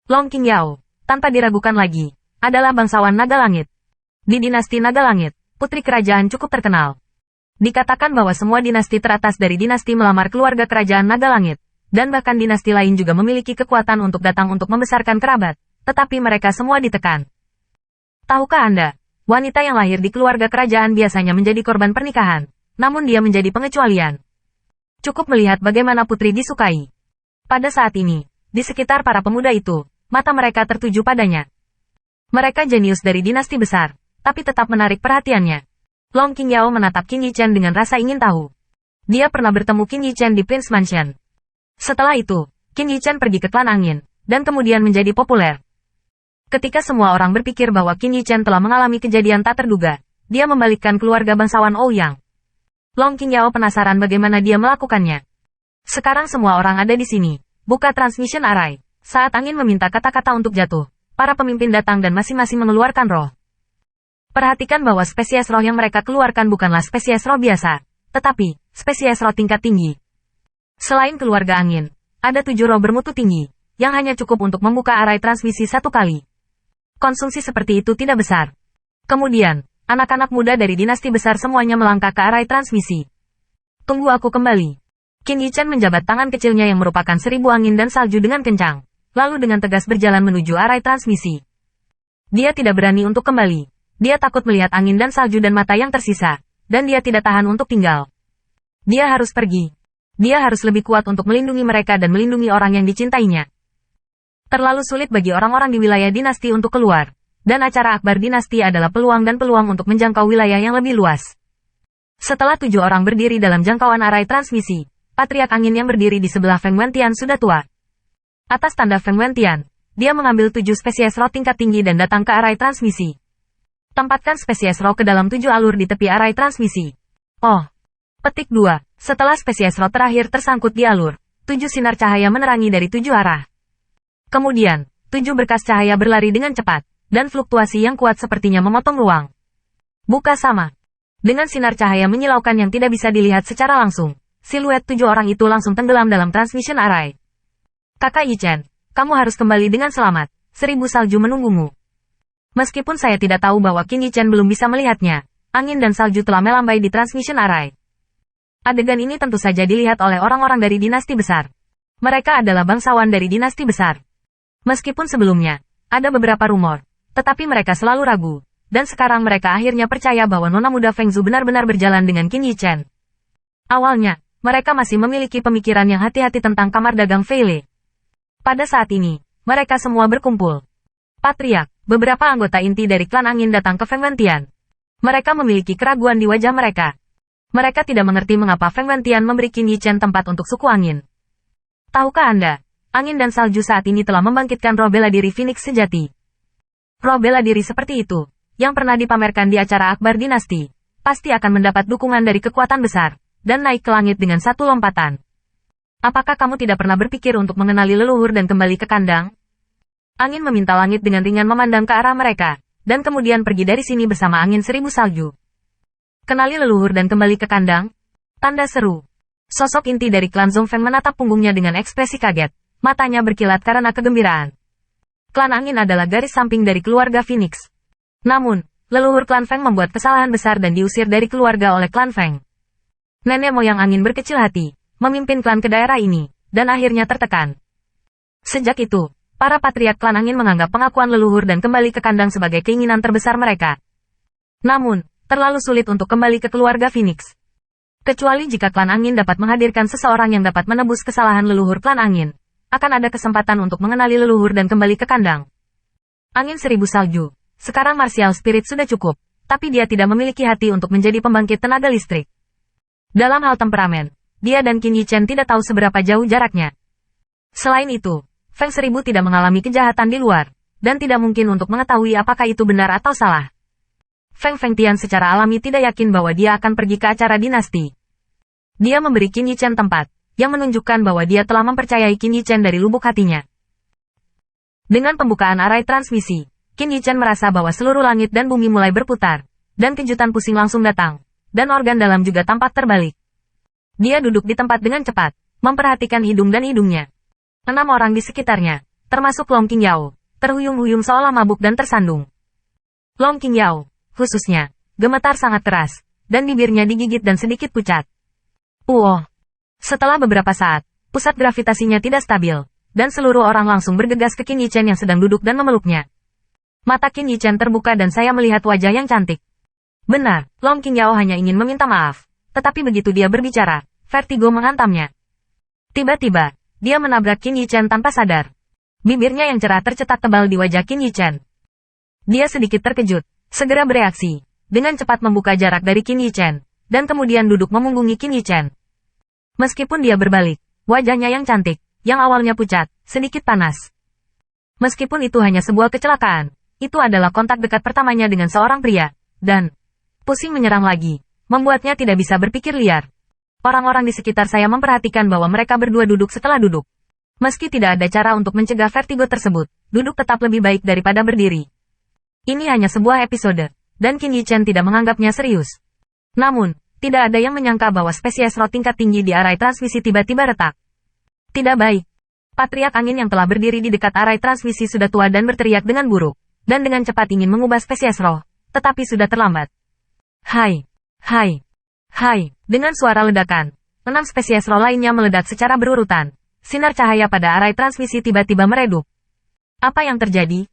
Long Qingyao, tanpa diragukan lagi, adalah bangsawan naga langit. Di dinasti naga langit, putri kerajaan cukup terkenal. Dikatakan bahwa semua dinasti teratas dari dinasti melamar keluarga kerajaan naga langit, dan bahkan dinasti lain juga memiliki kekuatan untuk datang untuk membesarkan kerabat, tetapi mereka semua ditekan. Tahukah Anda, wanita yang lahir di keluarga kerajaan biasanya menjadi korban pernikahan, namun dia menjadi pengecualian. Cukup melihat bagaimana putri disukai. Pada saat ini, di sekitar para pemuda itu, mata mereka tertuju padanya. Mereka jenius dari dinasti besar, tapi tetap menarik perhatiannya. Long Qingyao menatap Qin Yichen dengan rasa ingin tahu. Dia pernah bertemu Qin Yichen di Prince Mansion. Setelah itu, Qin Yichen pergi ke klan angin, dan kemudian menjadi populer. Ketika semua orang berpikir bahwa Qin Yichen telah mengalami kejadian tak terduga, dia membalikkan keluarga bangsawan Ouyang. Long Qingyao penasaran bagaimana dia melakukannya. Sekarang semua orang ada di sini. Buka transmission array. Saat angin meminta kata-kata untuk jatuh, para pemimpin datang dan masing-masing mengeluarkan roh. Perhatikan bahwa spesies roh yang mereka keluarkan bukanlah spesies roh biasa, tetapi spesies roh tingkat tinggi. Selain keluarga angin, ada 7 roh bermutu tinggi, yang hanya cukup untuk membuka arai transmisi 1 kali. Konsumsi seperti itu tidak besar. Kemudian, anak-anak muda dari dinasti besar semuanya melangkah ke arai transmisi. Tunggu aku kembali. Qin Yichen menjabat tangan kecilnya yang merupakan 1000 angin dan salju dengan kencang, lalu dengan tegas berjalan menuju arai transmisi. Dia tidak berani untuk kembali. Dia takut melihat angin dan salju dan mata yang tersisa, dan dia tidak tahan untuk tinggal. Dia harus pergi. Dia harus lebih kuat untuk melindungi mereka dan melindungi orang yang dicintainya. Terlalu sulit bagi orang-orang di wilayah dinasti untuk keluar, dan acara akbar dinasti adalah peluang dan peluang untuk menjangkau wilayah yang lebih luas. Setelah 7 orang berdiri dalam jangkauan arai transmisi, patriark angin yang berdiri di sebelah Feng Wentian sudah tua. Atas tanda Feng Wentian, dia mengambil 7 spesies roh tingkat tinggi dan datang ke arai transmisi. Tempatkan spesies roh ke dalam 7 alur di tepi arai transmisi. Oh. Petik 2. Setelah spesies roh terakhir tersangkut di alur, 7 sinar cahaya menerangi dari 7 arah. Kemudian, 7 berkas cahaya berlari dengan cepat, dan fluktuasi yang kuat sepertinya memotong ruang. Buka sama. Dengan sinar cahaya menyilaukan yang tidak bisa dilihat secara langsung, siluet 7 orang itu langsung tenggelam dalam transmission array. Kakak Yichen, kamu harus kembali dengan selamat. 1000 salju menunggumu. Meskipun saya tidak tahu bahwa Qin Yichen belum bisa melihatnya, angin dan salju telah melambai di transmission array. Adegan ini tentu saja dilihat oleh orang-orang dari dinasti besar. Mereka adalah bangsawan dari dinasti besar. Meskipun sebelumnya, ada beberapa rumor, tetapi mereka selalu ragu, dan sekarang mereka akhirnya percaya bahwa nona muda Feng Zhu benar-benar berjalan dengan Qin Yichen. Awalnya, mereka masih memiliki pemikiran yang hati-hati tentang kamar dagang Fei Le. Pada saat ini, mereka semua berkumpul. Patriark, beberapa anggota inti dari klan angin datang ke Feng Wentian. Mereka memiliki keraguan di wajah mereka. Mereka tidak mengerti mengapa Feng Wentian memberi Qin Yichen tempat untuk suku angin. Tahukah Anda, angin dan salju saat ini telah membangkitkan roh bela diri Phoenix sejati. Roh bela diri seperti itu, yang pernah dipamerkan di acara akbar dinasti, pasti akan mendapat dukungan dari kekuatan besar, dan naik ke langit dengan satu lompatan. Apakah kamu tidak pernah berpikir untuk mengenali leluhur dan kembali ke kandang? Angin meminta langit dengan ringan memandang ke arah mereka, dan kemudian pergi dari sini bersama angin 1000 salju. Kenali leluhur dan kembali ke kandang? Tanda seru. Sosok inti dari klan Zhongfeng menatap punggungnya dengan ekspresi kaget, matanya berkilat karena kegembiraan. Klan angin adalah garis samping dari keluarga Phoenix. Namun, leluhur klan Feng membuat kesalahan besar dan diusir dari keluarga oleh klan Feng. Nenek moyang angin berkecil hati, memimpin klan ke daerah ini, dan akhirnya tertekan. Sejak itu, para patriark klan angin menganggap pengakuan leluhur dan kembali ke kandang sebagai keinginan terbesar mereka. Namun, terlalu sulit untuk kembali ke keluarga Phoenix. Kecuali jika klan angin dapat menghadirkan seseorang yang dapat menebus kesalahan leluhur klan angin, akan ada kesempatan untuk mengenali leluhur dan kembali ke kandang. Angin 1000 salju. Sekarang martial spirit sudah cukup, tapi dia tidak memiliki hati untuk menjadi pembangkit tenaga listrik. Dalam hal temperamen, dia dan Qin Yichen tidak tahu seberapa jauh jaraknya. Selain itu, Feng 1000 tidak mengalami kejahatan di luar, dan tidak mungkin untuk mengetahui apakah itu benar atau salah. Feng Fengtian secara alami tidak yakin bahwa dia akan pergi ke acara dinasti. Dia memberi Qin Yichen tempat, yang menunjukkan bahwa dia telah mempercayai Qin Yichen dari lubuk hatinya. Dengan pembukaan arai transmisi, Qin Yichen merasa bahwa seluruh langit dan bumi mulai berputar, dan kejutan pusing langsung datang, dan organ dalam juga tampak terbalik. Dia duduk di tempat dengan cepat, memperhatikan hidung dan hidungnya. 6 orang di sekitarnya, termasuk Long Qingyao, terhuyung-huyung seolah mabuk dan tersandung. Long Qingyao, khususnya, gemetar sangat keras, dan bibirnya digigit dan sedikit pucat. Setelah beberapa saat, pusat gravitasinya tidak stabil, dan seluruh orang langsung bergegas ke Qin Yichen yang sedang duduk dan memeluknya. Mata Qin Yichen terbuka dan saya melihat wajah yang cantik. Benar, Long Qingyao hanya ingin meminta maaf, tetapi begitu dia berbicara, vertigo menghantamnya. Tiba-tiba, dia menabrak Qin Yichen tanpa sadar. Bibirnya yang cerah tercetak tebal di wajah Qin Yichen. Dia sedikit terkejut, segera bereaksi, dengan cepat membuka jarak dari Qin Yichen, dan kemudian duduk memunggungi Qin Yichen. Meskipun dia berbalik, wajahnya yang cantik, yang awalnya pucat, sedikit panas. Meskipun itu hanya sebuah kecelakaan, itu adalah kontak dekat pertamanya dengan seorang pria, dan pusing menyerang lagi, membuatnya tidak bisa berpikir liar. Orang-orang di sekitar saya memperhatikan bahwa mereka berdua duduk setelah duduk. Meski tidak ada cara untuk mencegah vertigo tersebut, duduk tetap lebih baik daripada berdiri. Ini hanya sebuah episode, dan Qin Yichen tidak menganggapnya serius. Namun, tidak ada yang menyangka bahwa spesies roh tingkat tinggi di arai transmisi tiba-tiba retak. Tidak baik. Patriark angin yang telah berdiri di dekat arai transmisi sudah tua dan berteriak dengan buruk, dan dengan cepat ingin mengubah spesies roh, tetapi sudah terlambat. Hai. Dengan suara ledakan, 6 spesies roh lainnya meledak secara berurutan. Sinar cahaya pada arai transmisi tiba-tiba meredup. Apa yang terjadi?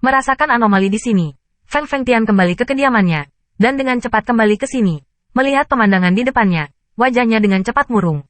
Merasakan anomali di sini, Feng Fengtian kembali ke kediamannya, dan dengan cepat kembali ke sini, melihat pemandangan di depannya, wajahnya dengan cepat murung.